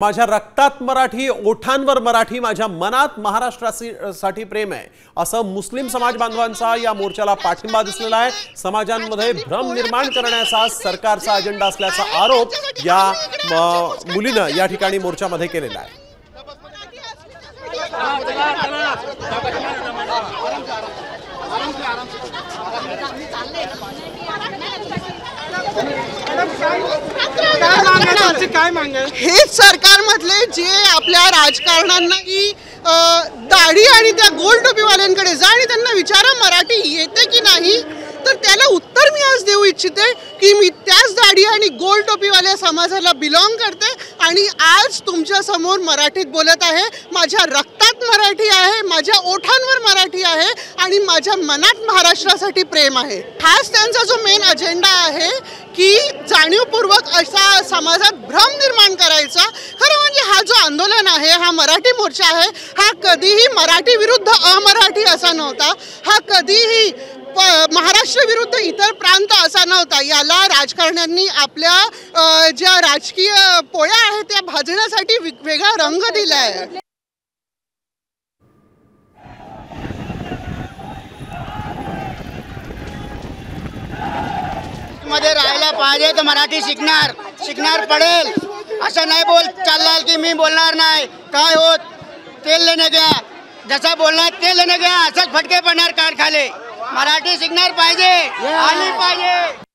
माझ्या रक्तात मराठी, ओठांवर मराठी, माझ्या मनात महाराष्ट्रासाठी प्रेम आहे असं मुस्लिम समाज बांधवांचा या मोर्चाला पाठिंबा दिसलेला आहे। समाजांमध्ये भ्रम निर्माण करण्याचा सरकारचा अजेंडा असल्याचा आरोप या मुलीने या ठिकाणी मोर्चामध्ये केलेला आहे। हेच सरकारमधले जे आपल्या राजकारण्यांना की दाढी आणि त्या गोल टोपीवाल्यांकडे जा आणि त्यांना विचारा मराठी येते की नाही, तर त्याला उत्तर मी आज देऊ इच्छिते की मी त्याच दाढी आणि गोल टोपीवाल्या समाजाला बिलॉंग करते आणि आज तुमच्या समोर मराठीत बोलत आहे। माझ्या रक्तात मराठी आहे, माझ्या ओठांवर मराठी आहे आणि माझ्या मनात महाराष्ट्रासाठी प्रेम आहे। हाच त्यांचा जो मेन अजेंडा आहे की जाणीवपूर्वक असा समाजात भ्रम निर्माण करायचा। खरं म्हणजे हा जो आंदोलन आहे, हा मराठी मोर्चा आहे, हा कधीही मराठी विरुद्ध अमराठी असा नव्हता, हा कधीही महाराष्ट्र विरुद्ध इतर प्रांत असा नव्हता। याला राजकारण्यांनी आपल्या ज्या राजकीय पोळ्या आहेत त्या भाजण्यासाठी वेगळा रंग दिला आहे। मध्ये राहायला पाहिजे तर मराठी शिकणार पडेल। असं नाही बोल चाललाल की मी बोलणार नाही, काय होत तेल लेने गया, जसा बोलणार तेल लेने गया असंच फटके पडणार कान खाले। मराठी शिकणार पाहिजे, आली पाहिजे।